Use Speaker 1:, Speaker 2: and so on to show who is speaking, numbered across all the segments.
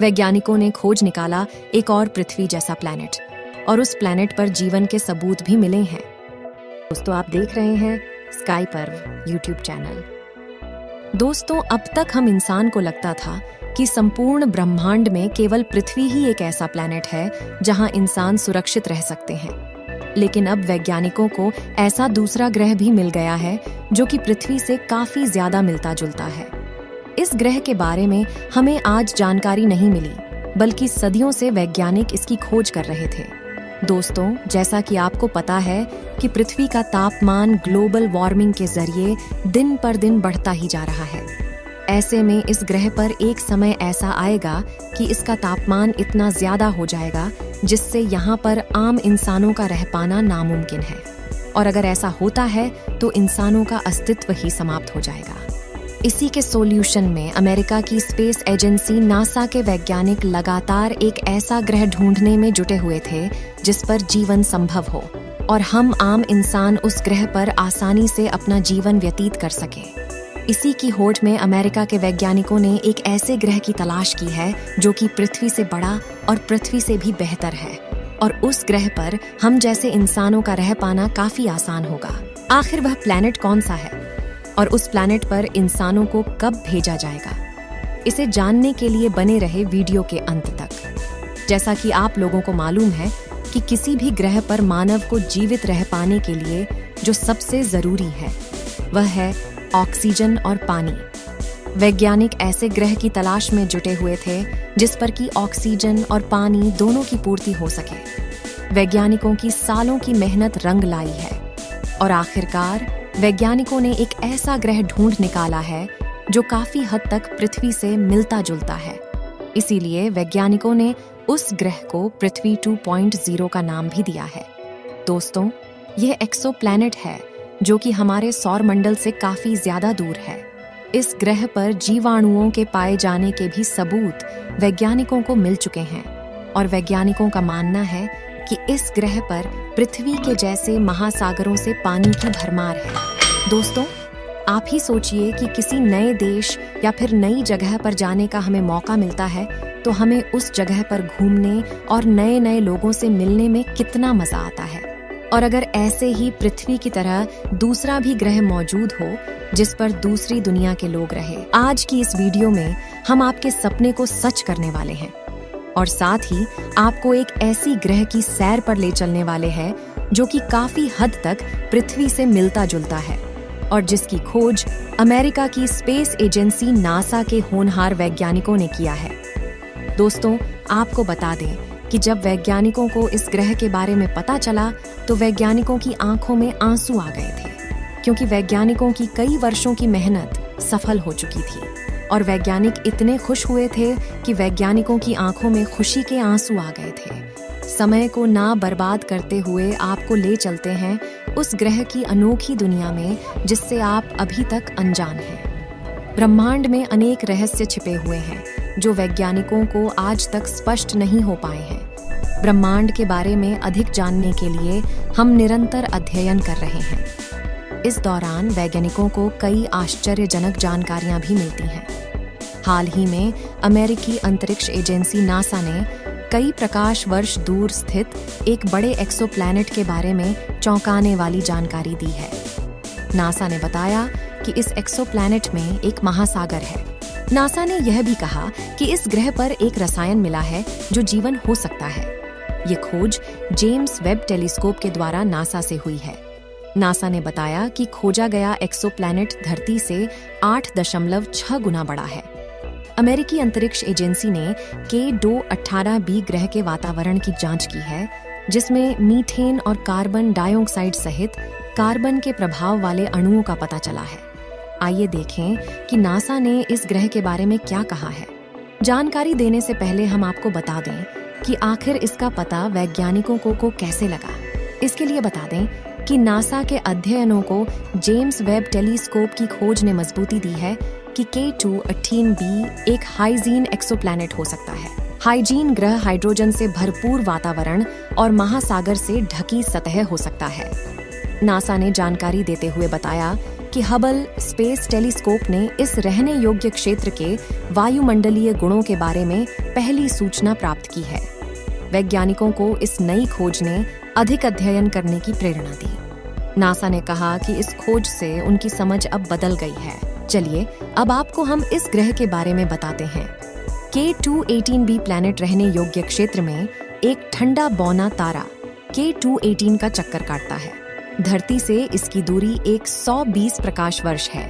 Speaker 1: वैज्ञानिकों ने खोज निकाला एक और पृथ्वी जैसा प्लैनेट, और उस प्लैनेट पर जीवन के सबूत भी मिले हैं। दोस्तों, आप देख रहे हैं स्काई पर्व यूट्यूब चैनल। दोस्तों, अब तक हम इंसान को लगता था कि संपूर्ण ब्रह्मांड में केवल पृथ्वी ही एक ऐसा प्लैनेट है जहां इंसान सुरक्षित रह सकते हैं। लेकिन अब वैज्ञानिकों को ऐसा दूसरा ग्रह भी मिल गया है जो कि पृथ्वी से काफी ज्यादा मिलता जुलता है। इस ग्रह के बारे में हमें आज जानकारी नहीं मिली, बल्कि सदियों से वैज्ञानिक इसकी खोज कर रहे थे। दोस्तों, जैसा कि आपको पता है कि पृथ्वी का तापमान ग्लोबल वार्मिंग के जरिए दिन पर दिन बढ़ता ही जा रहा है। ऐसे में इस ग्रह पर एक समय ऐसा आएगा कि इसका तापमान इतना ज्यादा हो जाएगा जिससे यहाँ पर आम इंसानों का रह पाना नामुमकिन है। और अगर ऐसा होता है तो इंसानों का अस्तित्व ही समाप्त हो जाएगा। इसी के सॉल्यूशन में अमेरिका की स्पेस एजेंसी नासा के वैज्ञानिक लगातार एक ऐसा ग्रह ढूंढने में जुटे हुए थे जिस पर जीवन संभव हो और हम आम इंसान उस ग्रह पर आसानी से अपना जीवन व्यतीत कर सके। इसी की होड़ में अमेरिका के वैज्ञानिकों ने एक ऐसे ग्रह की तलाश की है जो कि पृथ्वी से बड़ा और पृथ्वी से भी बेहतर है, और उस ग्रह पर हम जैसे इंसानों का रह पाना काफी आसान होगा। आखिर वह प्लैनेट कौन सा है और उस प्लैनेट पर इंसानों को कब भेजा जाएगा, इसे जानने के लिए बने रहे वीडियो के अंत तक। जैसा कि आप लोगों को मालूम है कि किसी भी ग्रह पर मानव को जीवित रह पाने के लिए जो सबसे जरूरी है वह है ऑक्सीजन और पानी। वैज्ञानिक ऐसे ग्रह की तलाश में जुटे हुए थे जिस पर कि ऑक्सीजन और पानी दोनों की पूर्ति हो सके। वैज्ञानिकों की सालों की मेहनत रंग लाई है और आखिरकार वैज्ञानिकों ने एक ऐसा ग्रह ढूंढ निकाला है जो काफी हद तक पृथ्वी से मिलता जुलता है। इसीलिए वैज्ञानिकों ने उस ग्रह को पृथ्वी 2.0 का नाम भी दिया है। दोस्तों, यह एक्सोप्लैनेट है जो कि हमारे सौर मंडल से काफी ज्यादा दूर है। इस ग्रह पर जीवाणुओं के पाए जाने के भी सबूत वैज्ञानिकों को मिल चुके हैं और वैज्ञानिकों का मानना है कि इस ग्रह पर पृथ्वी के जैसे महासागरों से पानी की भरमार है। दोस्तों, आप ही सोचिए कि किसी नए देश या फिर नई जगह पर जाने का हमें मौका मिलता है तो हमें उस जगह पर घूमने और नए नए लोगों से मिलने में कितना मजा आता है। और अगर ऐसे ही पृथ्वी की तरह दूसरा भी ग्रह मौजूद हो जिस पर दूसरी दुनिया के लोग रहे, आज की इस वीडियो में हम आपके सपने को सच करने वाले हैं और साथ ही आपको एक ऐसी ग्रह की सैर पर ले चलने वाले हैं जो कि काफी हद तक पृथ्वी से मिलता जुलता है और जिसकी खोज अमेरिका की स्पेस एजेंसी नासा के होनहार वैज्ञानिकों ने किया है। दोस्तों, आपको बता दें कि जब वैज्ञानिकों को इस ग्रह के बारे में पता चला तो वैज्ञानिकों की आंखों में आंसू आ गए थे, क्योंकि वैज्ञानिकों की कई वर्षों की मेहनत सफल हो चुकी थी और वैज्ञानिक इतने खुश हुए थे कि वैज्ञानिकों की आंखों में खुशी के आंसू आ गए थे। समय को ना बर्बाद करते हुए आपको ले चलते हैं उस ग्रह की अनोखी दुनिया में जिससे आप अभी तक अनजान हैं। ब्रह्मांड में अनेक रहस्य छिपे हुए हैं जो वैज्ञानिकों को आज तक स्पष्ट नहीं हो पाए हैं। ब्रह्मांड के बारे में अधिक जानने के लिए हम निरंतर अध्ययन कर रहे हैं। इस दौरान वैज्ञानिकों को कई आश्चर्यजनक जानकारियां भी मिलती हैं। हाल ही में अमेरिकी अंतरिक्ष एजेंसी नासा ने कई प्रकाश वर्ष दूर स्थित एक बड़े एक्सोप्लैनेट के बारे में चौंकाने वाली जानकारी दी है। नासा ने बताया कि इस एक्सोप्लैनेट में एक महासागर है। नासा ने यह भी कहा कि इस ग्रह पर एक रसायन मिला है जो जीवन हो सकता है। ये खोज जेम्स वेब टेलीस्कोप के द्वारा नासा से हुई है। नासा ने बताया कि खोजा गया एक्सोप्लैनेट धरती से 8.6 गुना बड़ा है। अमेरिकी अंतरिक्ष एजेंसी ने K2-18b ग्रह के वातावरण की जांच की है, जिसमें मीथेन और कार्बन डाइऑक्साइड सहित कार्बन के प्रभाव वाले अणुओं का पता चला है। आइए देखें कि नासा ने इस ग्रह के बारे में क्या कहा है। जानकारी देने से पहले हम आपको बता दें कि आखिर इसका पता वैज्ञानिकों को कैसे लगा। इसके लिए बता दें कि नासा के अध्ययनों को जेम्स वेब टेलीस्कोप की खोज ने मजबूती दी है कि K2-18b एक हाइजीन एक्सोप्लैनेट हो सकता है। हाइजीन ग्रह हाइड्रोजन से भरपूर वातावरण और महासागर से ढकी सतह हो सकता है। नासा ने जानकारी देते हुए बताया कि हबल स्पेस टेलीस्कोप ने इस रहने योग्य क्षेत्र के वायुमंडलीय गुणों के बारे में पहली सूचना प्राप्त की है। वैज्ञानिकों को इस नई खोज ने अधिक अध्ययन करने की प्रेरणा दी। नासा ने कहा कि इस खोज से उनकी समझ अब बदल गई है। चलिए अब आपको हम इस ग्रह के बारे में बताते हैं। K2-18b प्लैनेट रहने योग्य क्षेत्र में एक ठंडा बौना तारा K2-18 का चक्कर काटता है। धरती से इसकी दूरी 120 प्रकाश वर्ष है।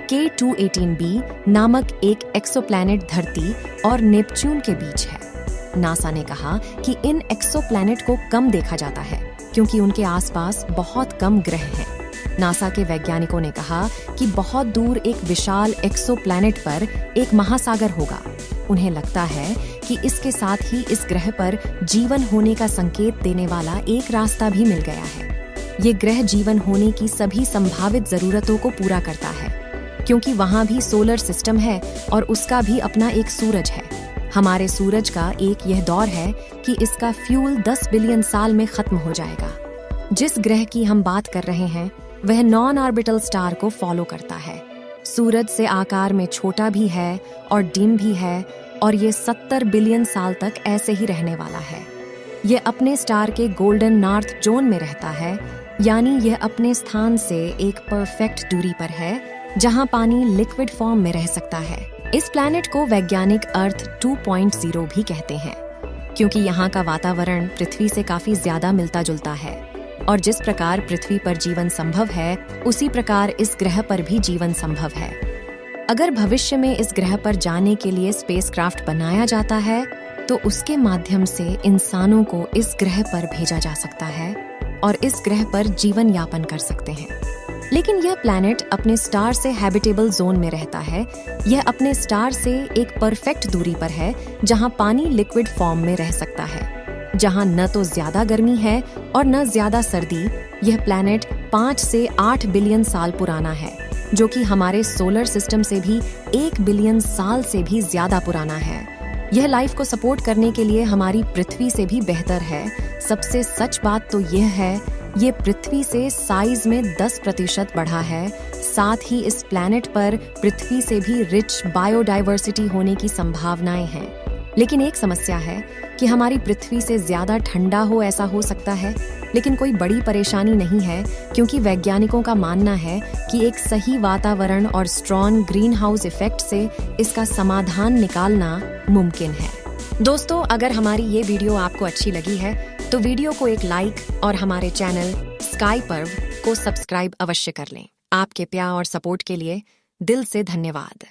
Speaker 1: K2-18b नामक एक एक्सोप्लैनेट धरती और नेपच्यून के बीच है। नासा ने कहा कि इन एक्सोप्लैनेट को कम देखा जाता है क्योंकि उनके आसपास बहुत कम ग्रह हैं। नासा के वैज्ञानिकों ने कहा कि बहुत दूर एक विशाल एक्सोप्लैनेट पर एक महासागर होगा। उन्हें लगता है कि इसके साथ ही इस ग्रह पर जीवन होने का संकेत देने वाला एक रास्ता भी मिल गया है। ये ग्रह जीवन होने की सभी संभावित जरूरतों को पूरा करता है क्योंकि वहां भी सोलर सिस्टम है और उसका भी अपना एक सूरज है। हमारे सूरज का एक यह दौर है कि इसका फ्यूल 10 बिलियन साल में खत्म हो जाएगा। जिस ग्रह की हम बात कर रहे हैं वह नॉन ऑर्बिटल स्टार को फॉलो करता है। सूरज से आकार में छोटा भी है और डिम भी है और ये 70 बिलियन साल तक ऐसे ही रहने वाला है। ये अपने स्टार के गोल्डन नॉर्थ जोन में रहता है, यानी यह अपने स्थान से एक परफेक्ट दूरी पर है जहां पानी लिक्विड फॉर्म में रह सकता है। इस प्लैनेट को वैज्ञानिक अर्थ 2.0 भी कहते हैं क्योंकि यहाँ का वातावरण पृथ्वी से काफी ज्यादा मिलता जुलता है और जिस प्रकार पृथ्वी पर जीवन संभव है उसी प्रकार इस ग्रह पर भी जीवन संभव है। अगर भविष्य में इस ग्रह पर जाने के लिए स्पेसक्राफ्ट बनाया जाता है तो उसके माध्यम से इंसानों को इस ग्रह पर भेजा जा सकता है और इस ग्रह पर जीवन यापन कर सकते हैं। लेकिन यह प्लैनेट अपने स्टार से हैबिटेबल जोन में रहता है। यह अपने स्टार से एक परफेक्ट दूरी पर है जहां पानी लिक्विड फॉर्म में रह सकता है, जहां न तो ज्यादा गर्मी है और न ज्यादा सर्दी। यह प्लैनेट 5 से 8 बिलियन साल पुराना है, जो कि हमारे सोलर सिस्टम से भी 1 बिलियन साल से भी ज्यादा पुराना है। यह लाइफ को सपोर्ट करने के लिए हमारी पृथ्वी से भी बेहतर है। सबसे सच बात तो यह है, ये पृथ्वी से साइज में 10% बढ़ा है। साथ ही इस प्लैनेट पर पृथ्वी से भी रिच बायोडाइवर्सिटी होने की संभावनाएं हैं। लेकिन एक समस्या है कि हमारी पृथ्वी से ज्यादा ठंडा हो, ऐसा हो सकता है, लेकिन कोई बड़ी परेशानी नहीं है क्योंकि वैज्ञानिकों का मानना है कि एक सही वातावरण और स्ट्रॉन्ग ग्रीन हाउस इफेक्ट से इसका समाधान निकालना मुमकिन है। दोस्तों, अगर हमारी ये वीडियो आपको अच्छी लगी है तो वीडियो को एक लाइक और हमारे चैनल स्काई पर्व को सब्सक्राइब अवश्य कर लें। आपके प्यार और सपोर्ट के लिए दिल से धन्यवाद।